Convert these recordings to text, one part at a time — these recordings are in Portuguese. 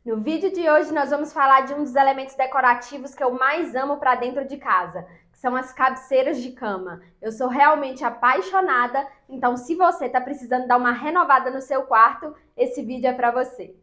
No vídeo de hoje nós vamos falar de um dos elementos decorativos que eu mais amo para dentro de casa, que são as cabeceiras de cama. Eu sou realmente apaixonada, então se você está precisando dar uma renovada no seu quarto, esse vídeo é para você.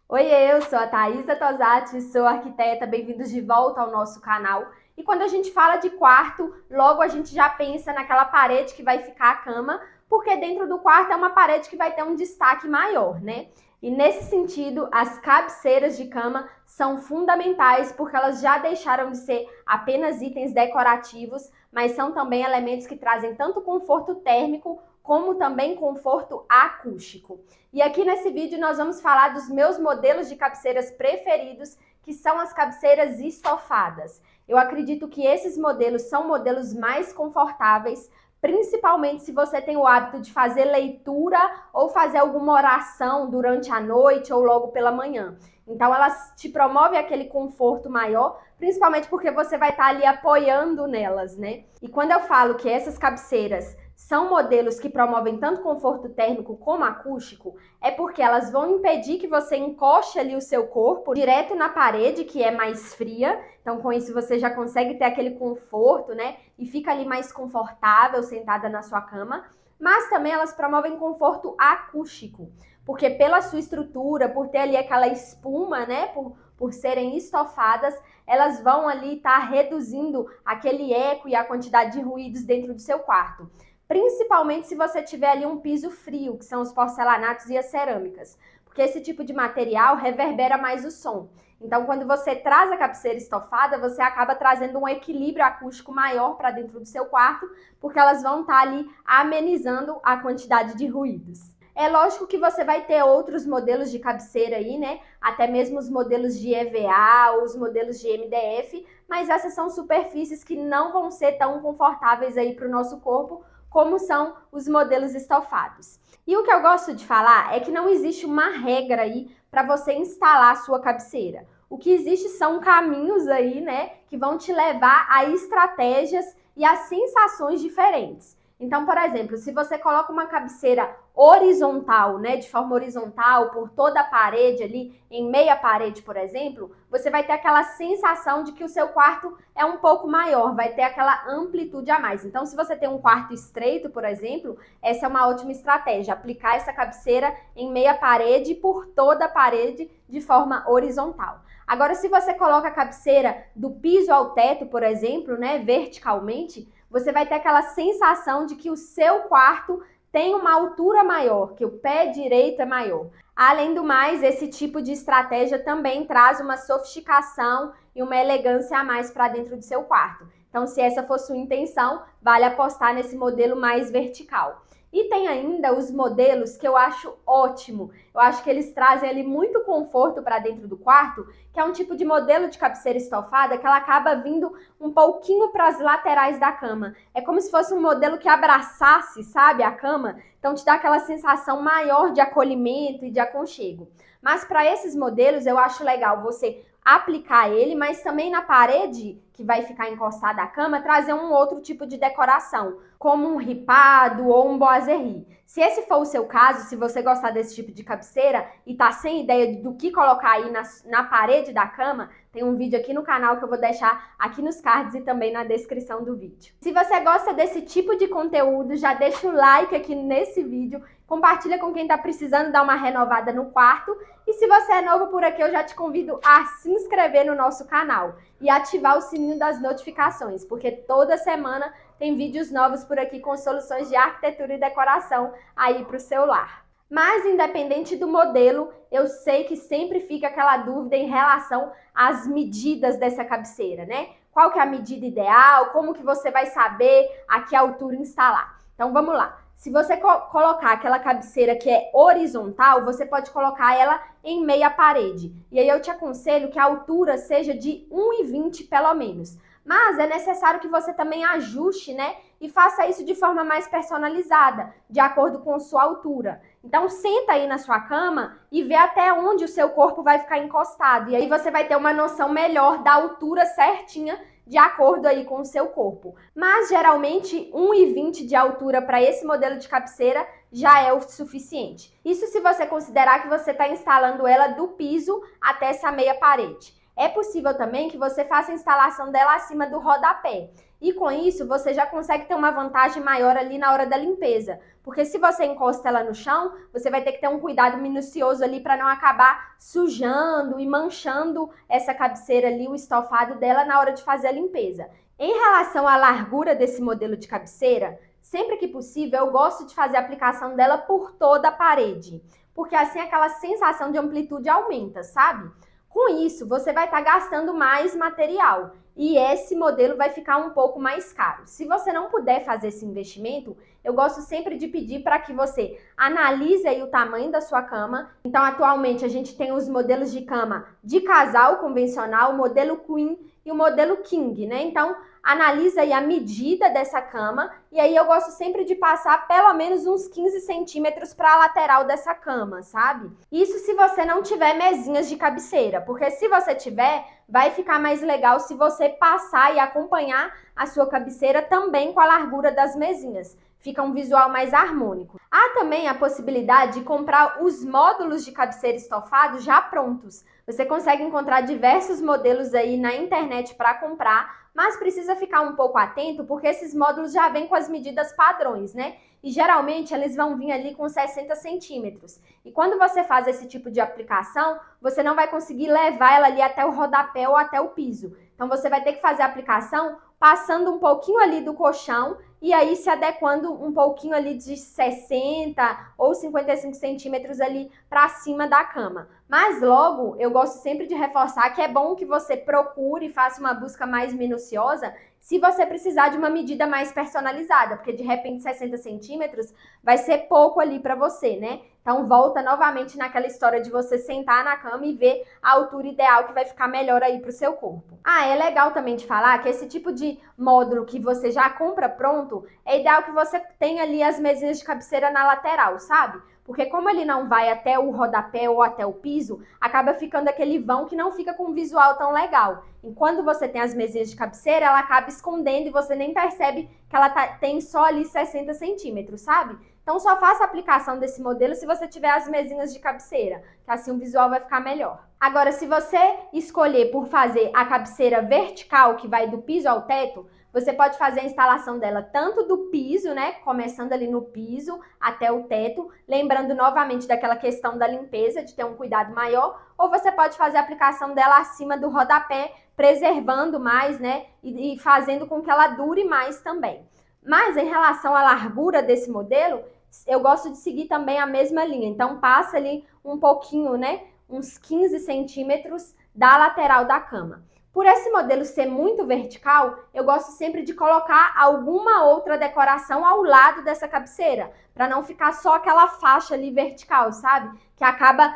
Oiê, eu sou a Thaisa Tosati, sou arquiteta, bem-vindos de volta ao nosso canal. E quando a gente fala de quarto, logo a gente já pensa naquela parede que vai ficar a cama, porque dentro do quarto é uma parede que vai ter um destaque maior, né? E nesse sentido, as cabeceiras de cama são fundamentais porque elas já deixaram de ser apenas itens decorativos, mas são também elementos que trazem tanto conforto térmico como também conforto acústico. E aqui nesse vídeo nós vamos falar dos meus modelos de cabeceiras preferidos, que são as cabeceiras estofadas. Eu acredito que esses modelos são modelos mais confortáveis, principalmente se você tem o hábito de fazer leitura ou fazer alguma oração durante a noite ou logo pela manhã. Então elas te promovem aquele conforto maior, principalmente porque você vai estar ali apoiando nelas, né? E quando eu falo que essas cabeceiras são modelos que promovem tanto conforto térmico como acústico, é porque elas vão impedir que você encoste ali o seu corpo direto na parede, que é mais fria. Então, com isso, você já consegue ter aquele conforto, né? E fica ali mais confortável sentada na sua cama. Mas também elas promovem conforto acústico, porque pela sua estrutura, por ter ali aquela espuma, né? Por serem estofadas, elas vão ali estar reduzindo aquele eco e a quantidade de ruídos dentro do seu quarto. Principalmente se você tiver ali um piso frio, que são os porcelanatos e as cerâmicas, porque esse tipo de material reverbera mais o som. Então, quando você traz a cabeceira estofada, você acaba trazendo um equilíbrio acústico maior para dentro do seu quarto, porque elas vão estar ali amenizando a quantidade de ruídos. É lógico que você vai ter outros modelos de cabeceira aí, né? Até mesmo os modelos de EVA, os modelos de MDF, mas essas são superfícies que não vão ser tão confortáveis aí para o nosso corpo, como são os modelos estofados. E o que eu gosto de falar é que não existe uma regra aí para você instalar a sua cabeceira. O que existe são caminhos aí, né, que vão te levar a estratégias e a sensações diferentes. Então, por exemplo, se você coloca uma cabeceira horizontal, né, de forma horizontal por toda a parede ali, em meia parede, por exemplo, você vai ter aquela sensação de que o seu quarto é um pouco maior, vai ter aquela amplitude a mais. Então, se você tem um quarto estreito, por exemplo, essa é uma ótima estratégia, aplicar essa cabeceira em meia parede por toda a parede de forma horizontal. Agora, se você coloca a cabeceira do piso ao teto, por exemplo, né, verticalmente, você vai ter aquela sensação de que o seu quarto tem uma altura maior, que o pé direito é maior. Além do mais, esse tipo de estratégia também traz uma sofisticação e uma elegância a mais para dentro do seu quarto. Então, se essa for sua intenção, vale apostar nesse modelo mais vertical. E tem ainda os modelos que eu acho ótimo. Eu acho que eles trazem ali muito conforto para dentro do quarto, que é um tipo de modelo de cabeceira estofada que ela acaba vindo um pouquinho para as laterais da cama. É como se fosse um modelo que abraçasse, sabe, a cama. Então te dá aquela sensação maior de acolhimento e de aconchego. Mas para esses modelos eu acho legal você aplicar ele, mas também na parede que vai ficar encostada à cama, trazer um outro tipo de decoração, como um ripado ou um boiserie. Se esse for o seu caso, se você gostar desse tipo de cabeceira e tá sem ideia do que colocar aí na parede da cama, tem um vídeo aqui no canal que eu vou deixar aqui nos cards e também na descrição do vídeo. Se você gosta desse tipo de conteúdo, já deixa o like aqui nesse vídeo, compartilha com quem está precisando dar uma renovada no quarto. E se você é novo por aqui, eu já te convido a se inscrever no nosso canal e ativar o sininho das notificações, porque toda semana tem vídeos novos por aqui com soluções de arquitetura e decoração aí para o seu lar. Mas independente do modelo, eu sei que sempre fica aquela dúvida em relação às medidas dessa cabeceira, né? Qual que é a medida ideal? Como que você vai saber a que altura instalar? Então vamos lá. Se você colocar aquela cabeceira que é horizontal, você pode colocar ela em meia parede. E aí eu te aconselho que a altura seja de 1,20 pelo menos. Mas é necessário que você também ajuste, né? E faça isso de forma mais personalizada, de acordo com sua altura. Então senta aí na sua cama e vê até onde o seu corpo vai ficar encostado. E aí você vai ter uma noção melhor da altura certinha de acordo aí com o seu corpo. Mas geralmente 1,20 de altura para esse modelo de cabeceira já é o suficiente. Isso se você considerar que você está instalando ela do piso até essa meia parede. É possível também que você faça a instalação dela acima do rodapé. E com isso, você já consegue ter uma vantagem maior ali na hora da limpeza. Porque se você encosta ela no chão, você vai ter que ter um cuidado minucioso ali para não acabar sujando e manchando essa cabeceira ali, o estofado dela na hora de fazer a limpeza. Em relação à largura desse modelo de cabeceira, sempre que possível, eu gosto de fazer a aplicação dela por toda a parede. Porque assim aquela sensação de amplitude aumenta, sabe? Com isso, você vai estar gastando mais material e esse modelo vai ficar um pouco mais caro. Se você não puder fazer esse investimento, eu gosto sempre de pedir para que você analise aí o tamanho da sua cama. Então, atualmente, a gente tem os modelos de cama de casal convencional, o modelo Queen e o modelo King, né? Então, analisa aí a medida dessa cama e aí eu gosto sempre de passar pelo menos uns 15 centímetros para a lateral dessa cama, sabe? Isso se você não tiver mesinhas de cabeceira, porque se você tiver, vai ficar mais legal se você passar e acompanhar a sua cabeceira também com a largura das mesinhas. Fica um visual mais harmônico. Há também a possibilidade de comprar os módulos de cabeceira estofado já prontos. Você consegue encontrar diversos modelos aí na internet para comprar, mas precisa ficar um pouco atento porque esses módulos já vêm com as medidas padrões, né? E geralmente eles vão vir ali com 60 centímetros. E quando você faz esse tipo de aplicação, você não vai conseguir levar ela ali até o rodapé ou até o piso. Então você vai ter que fazer a aplicação passando um pouquinho ali do colchão e aí se adequando um pouquinho ali de 60 ou 55 centímetros ali para cima da cama. Mas logo, eu gosto sempre de reforçar que é bom que você procure e faça uma busca mais minuciosa se você precisar de uma medida mais personalizada, porque de repente 60 centímetros vai ser pouco ali para você, né? Então volta novamente naquela história de você sentar na cama e ver a altura ideal que vai ficar melhor aí para o seu corpo. Ah, é legal também de falar que esse tipo de módulo que você já compra pronto, é ideal que você tenha ali as mesinhas de cabeceira na lateral, sabe? Porque como ele não vai até o rodapé ou até o piso, acaba ficando aquele vão que não fica com um visual tão legal. E quando você tem as mesinhas de cabeceira, ela acaba escondendo e você nem percebe que ela tem só ali 60 centímetros, sabe? Então só faça a aplicação desse modelo se você tiver as mesinhas de cabeceira, que assim o visual vai ficar melhor. Agora, se você escolher por fazer a cabeceira vertical, que vai do piso ao teto, você pode fazer a instalação dela tanto do piso, né, começando ali no piso até o teto, lembrando novamente daquela questão da limpeza, de ter um cuidado maior, ou você pode fazer a aplicação dela acima do rodapé, preservando mais, né, e fazendo com que ela dure mais também. Mas em relação à largura desse modelo, eu gosto de seguir também a mesma linha. Então passa ali um pouquinho, né, uns 15 centímetros da lateral da cama. Por esse modelo ser muito vertical, eu gosto sempre de colocar alguma outra decoração ao lado dessa cabeceira, para não ficar só aquela faixa ali vertical, sabe? Que acaba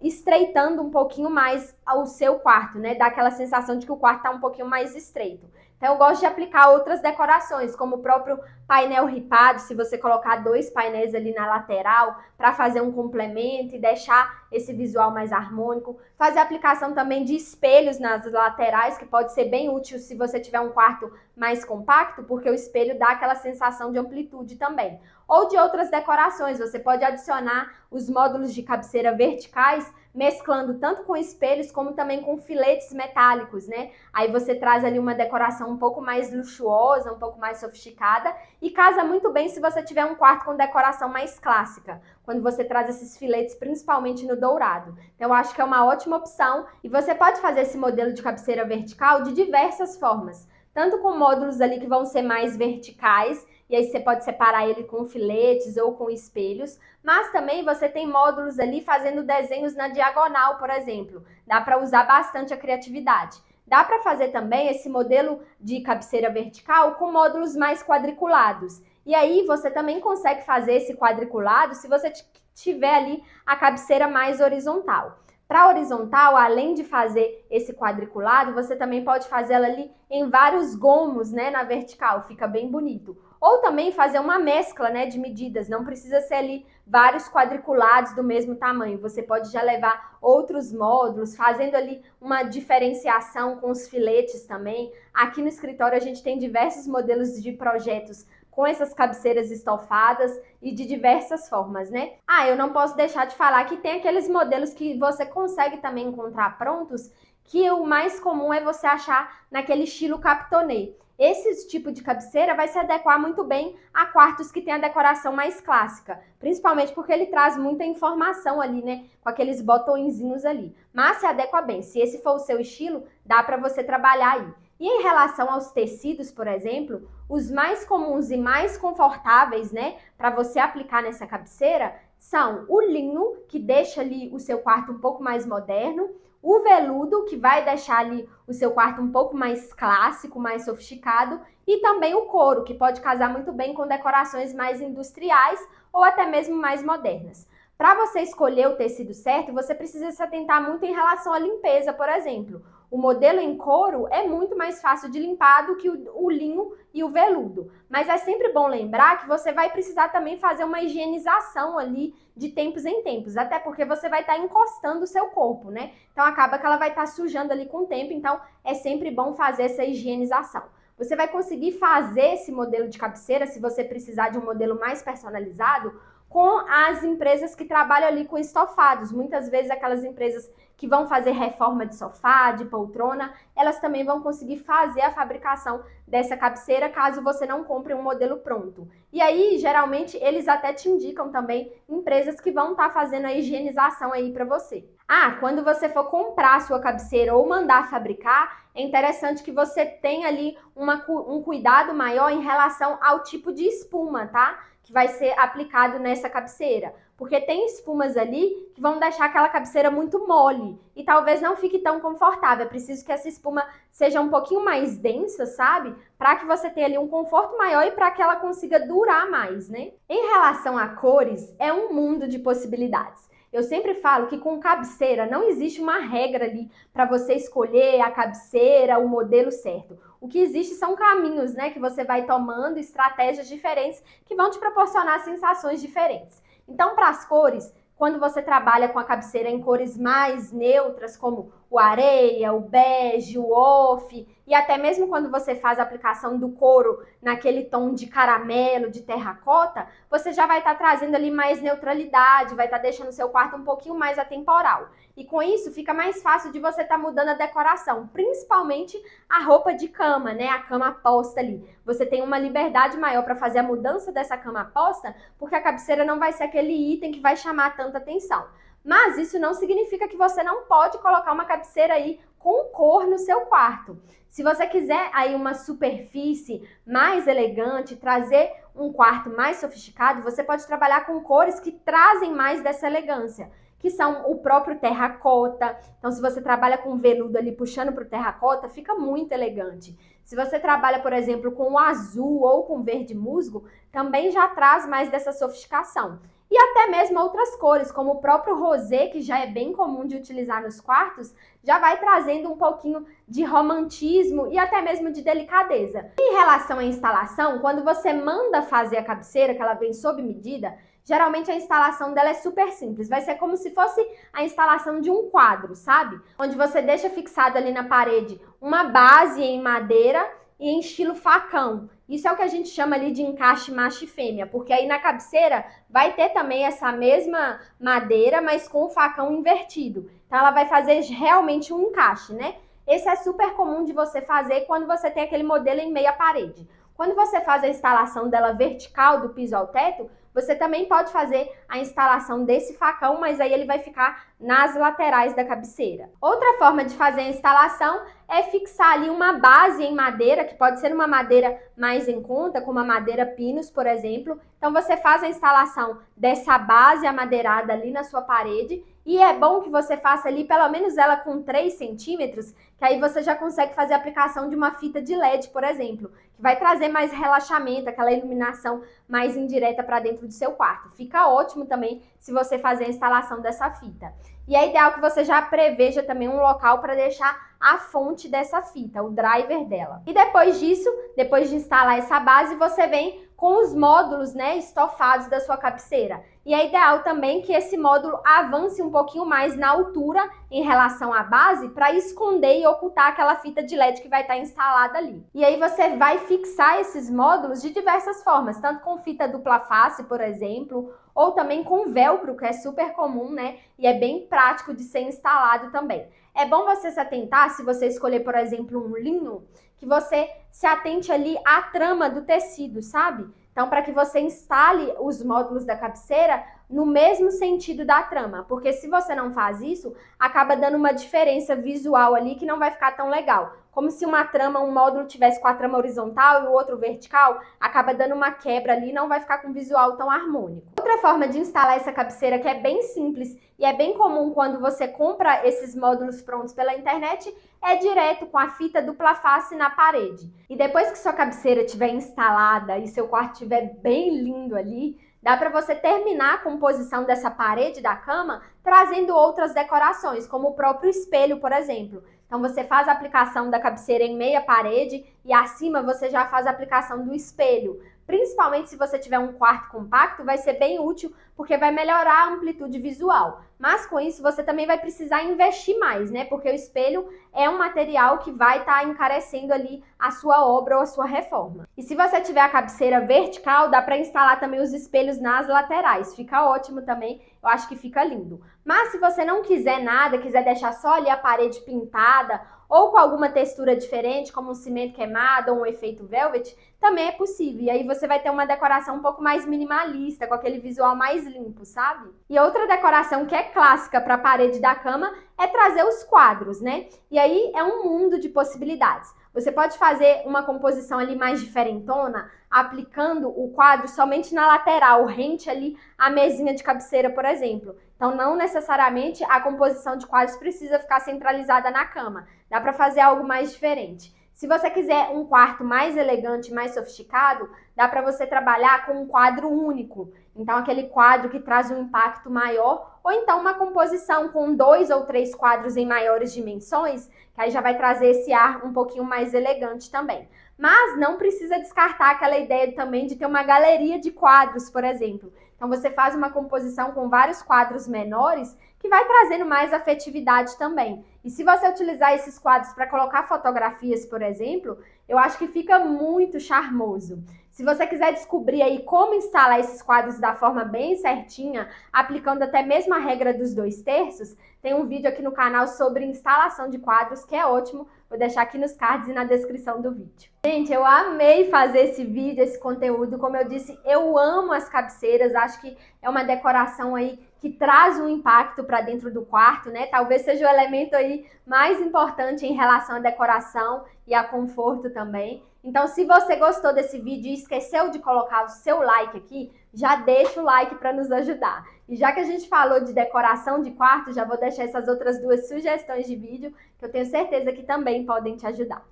estreitando um pouquinho mais o seu quarto, né? Dá aquela sensação de que o quarto está um pouquinho mais estreito. Então eu gosto de aplicar outras decorações, como o próprio painel ripado, se você colocar 2 painéis ali na lateral para fazer um complemento e deixar esse visual mais harmônico. Fazer a aplicação também de espelhos nas laterais, que pode ser bem útil se você tiver um quarto mais compacto, porque o espelho dá aquela sensação de amplitude também. Ou de outras decorações, você pode adicionar os módulos de cabeceira verticais, mesclando tanto com espelhos como também com filetes metálicos, né? Aí você traz ali uma decoração um pouco mais luxuosa, um pouco mais sofisticada e casa muito bem se você tiver um quarto com decoração mais clássica, quando você traz esses filetes principalmente no dourado. Então eu acho que é uma ótima opção e você pode fazer esse modelo de cabeceira vertical de diversas formas, tanto com módulos ali que vão ser mais verticais, e aí você pode separar ele com filetes ou com espelhos, mas também você tem módulos ali fazendo desenhos na diagonal, por exemplo. Dá para usar bastante a criatividade. Dá para fazer também esse modelo de cabeceira vertical com módulos mais quadriculados. E aí você também consegue fazer esse quadriculado se você tiver ali a cabeceira mais horizontal. Para horizontal, além de fazer esse quadriculado, você também pode fazer ela ali em vários gomos, né, na vertical, fica bem bonito. Ou também fazer uma mescla, né, de medidas, não precisa ser ali vários quadriculados do mesmo tamanho, você pode já levar outros módulos, fazendo ali uma diferenciação com os filetes também. Aqui no escritório a gente tem diversos modelos de projetos com essas cabeceiras estofadas e de diversas formas, né? Ah, eu não posso deixar de falar que tem aqueles modelos que você consegue também encontrar prontos, que o mais comum é você achar naquele estilo Capitonet. Esse tipo de cabeceira vai se adequar muito bem a quartos que tem a decoração mais clássica, principalmente porque ele traz muita informação ali, né, com aqueles botõezinhos ali. Mas se adequa bem, se esse for o seu estilo, dá para você trabalhar aí. E em relação aos tecidos, por exemplo, os mais comuns e mais confortáveis, né, para você aplicar nessa cabeceira, são o linho, que deixa ali o seu quarto um pouco mais moderno, o veludo, que vai deixar ali o seu quarto um pouco mais clássico, mais sofisticado, e também o couro, que pode casar muito bem com decorações mais industriais ou até mesmo mais modernas. Para você escolher o tecido certo, você precisa se atentar muito em relação à limpeza, por exemplo. O modelo em couro é muito mais fácil de limpar do que o linho e o veludo. Mas é sempre bom lembrar que você vai precisar também fazer uma higienização ali de tempos em tempos, até porque você vai estar encostando o seu corpo, né? Então acaba que ela vai estar sujando ali com o tempo, então é sempre bom fazer essa higienização. Você vai conseguir fazer esse modelo de cabeceira, se você precisar de um modelo mais personalizado, com as empresas que trabalham ali com estofados. Muitas vezes aquelas empresas que vão fazer reforma de sofá, de poltrona, elas também vão conseguir fazer a fabricação dessa cabeceira caso você não compre um modelo pronto. E aí, geralmente, eles até te indicam também empresas que vão estar fazendo a higienização aí para você. Ah, quando você for comprar a sua cabeceira ou mandar fabricar, é interessante que você tenha ali um cuidado maior em relação ao tipo de espuma, tá? Que vai ser aplicado nessa cabeceira. Porque tem espumas ali que vão deixar aquela cabeceira muito mole e talvez não fique tão confortável. É preciso que essa espuma seja um pouquinho mais densa, sabe? Para que você tenha ali um conforto maior e para que ela consiga durar mais, né? Em relação a cores, é um mundo de possibilidades. Eu sempre falo que com cabeceira não existe uma regra ali para você escolher a cabeceira, o modelo certo. O que existe são caminhos, né, que você vai tomando, estratégias diferentes que vão te proporcionar sensações diferentes. Então, para as cores, quando você trabalha com a cabeceira em cores mais neutras, como o areia, o bege, o off, e até mesmo quando você faz a aplicação do couro naquele tom de caramelo, de terracota, você já vai estar trazendo ali mais neutralidade, vai estar deixando o seu quarto um pouquinho mais atemporal. E com isso fica mais fácil de você estar mudando a decoração, principalmente a roupa de cama, né? A cama posta ali. Você tem uma liberdade maior para fazer a mudança dessa cama posta, porque a cabeceira não vai ser aquele item que vai chamar tanta atenção. Mas isso não significa que você não pode colocar uma cabeceira aí com cor no seu quarto. Se você quiser aí uma superfície mais elegante, trazer um quarto mais sofisticado, você pode trabalhar com cores que trazem mais dessa elegância, que são o próprio terracota. Então, se você trabalha com veludo ali puxando para o terracota, fica muito elegante. Se você trabalha, por exemplo, com o azul ou com verde musgo, também já traz mais dessa sofisticação. E até mesmo outras cores, como o próprio rosé, que já é bem comum de utilizar nos quartos, já vai trazendo um pouquinho de romantismo e até mesmo de delicadeza. Em relação à instalação, quando você manda fazer a cabeceira, que ela vem sob medida, geralmente a instalação dela é super simples. Vai ser como se fosse a instalação de um quadro, sabe? Onde você deixa fixado ali na parede uma base em madeira e em estilo facão. Isso é o que a gente chama ali de encaixe macho e fêmea, porque aí na cabeceira vai ter também essa mesma madeira, mas com o facão invertido. Então ela vai fazer realmente um encaixe, né? Esse é super comum de você fazer quando você tem aquele modelo em meia parede. Quando você faz a instalação dela vertical do piso ao teto, você também pode fazer a instalação desse facão, mas aí ele vai ficar nas laterais da cabeceira. Outra forma de fazer a instalação é fixar ali uma base em madeira, que pode ser uma madeira mais em conta, como a madeira pinus, por exemplo. Então você faz a instalação dessa base amadeirada ali na sua parede, e é bom que você faça ali pelo menos ela com 3 centímetros, que aí você já consegue fazer a aplicação de uma fita de LED, por exemplo, que vai trazer mais relaxamento, aquela iluminação mais indireta para dentro do seu quarto. Fica ótimo também se você fazer a instalação dessa fita. E é ideal que você já preveja também um local para deixar a fonte dessa fita, o driver dela. E depois disso, depois de instalar essa base, você vem com os módulos, né, estofados da sua cabeceira. E é ideal também que esse módulo avance um pouquinho mais na altura em relação à base para esconder e ocultar aquela fita de LED que vai estar instalada ali. E aí você vai fixar esses módulos de diversas formas, tanto com fita dupla face, por exemplo, ou também com velcro, que é super comum, né? E é bem prático de ser instalado também. É bom você se atentar, se você escolher, por exemplo, um linho, que você se atente ali à trama do tecido, sabe? Então, para que você instale os módulos da cabeceira no mesmo sentido da trama, porque se você não faz isso, acaba dando uma diferença visual ali que não vai ficar tão legal. Como se uma trama, um módulo tivesse com a trama horizontal e o outro vertical, acaba dando uma quebra ali e não vai ficar com um visual tão harmônico. Outra forma de instalar essa cabeceira que é bem simples e é bem comum quando você compra esses módulos prontos pela internet é direto com a fita dupla face na parede. E depois que sua cabeceira estiver instalada e seu quarto estiver bem lindo ali, dá para você terminar a composição dessa parede da cama trazendo outras decorações, como o próprio espelho, por exemplo. Então você faz a aplicação da cabeceira em meia parede e acima você já faz a aplicação do espelho. Principalmente se você tiver um quarto compacto, vai ser bem útil porque vai melhorar a amplitude visual. Mas com isso você também vai precisar investir mais, né? Porque o espelho é um material que vai estar encarecendo ali a sua obra ou a sua reforma. E se você tiver a cabeceira vertical, dá para instalar também os espelhos nas laterais. Fica ótimo também, eu acho que fica lindo. Mas se você não quiser nada, quiser deixar só ali a parede pintada ou com alguma textura diferente, como um cimento queimado ou um efeito velvet, também é possível. E aí você vai ter uma decoração um pouco mais minimalista, com aquele visual mais limpo, sabe? E outra decoração que é clássica para a parede da cama é trazer os quadros, né? E aí é um mundo de possibilidades. Você pode fazer uma composição ali mais diferentona, aplicando o quadro somente na lateral, rente ali à mesinha de cabeceira, por exemplo. Então, não necessariamente a composição de quadros precisa ficar centralizada na cama. Dá para fazer algo mais diferente. Se você quiser um quarto mais elegante, mais sofisticado, dá para você trabalhar com um quadro único. Então, aquele quadro que traz um impacto maior, ou então uma composição com 2 ou 3 quadros em maiores dimensões, que aí já vai trazer esse ar um pouquinho mais elegante também. Mas não precisa descartar aquela ideia também de ter uma galeria de quadros, por exemplo. Então, você faz uma composição com vários quadros menores, que vai trazendo mais afetividade também. E se você utilizar esses quadros para colocar fotografias, por exemplo, eu acho que fica muito charmoso. Se você quiser descobrir aí como instalar esses quadros da forma bem certinha, aplicando até mesmo a regra dos 2/3, tem um vídeo aqui no canal sobre instalação de quadros, que é ótimo. Vou deixar aqui nos cards e na descrição do vídeo. Gente, eu amei fazer esse vídeo, esse conteúdo. Como eu disse, eu amo as cabeceiras. Acho que é uma decoração aí que traz um impacto para dentro do quarto, né? Talvez seja o elemento aí mais importante em relação à decoração e a conforto também. Então, se você gostou desse vídeo e esqueceu de colocar o seu like aqui, já deixa o like para nos ajudar. E já que a gente falou de decoração de quarto, já vou deixar essas outras 2 sugestões de vídeo que eu tenho certeza que também podem te ajudar.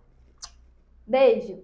Beijo!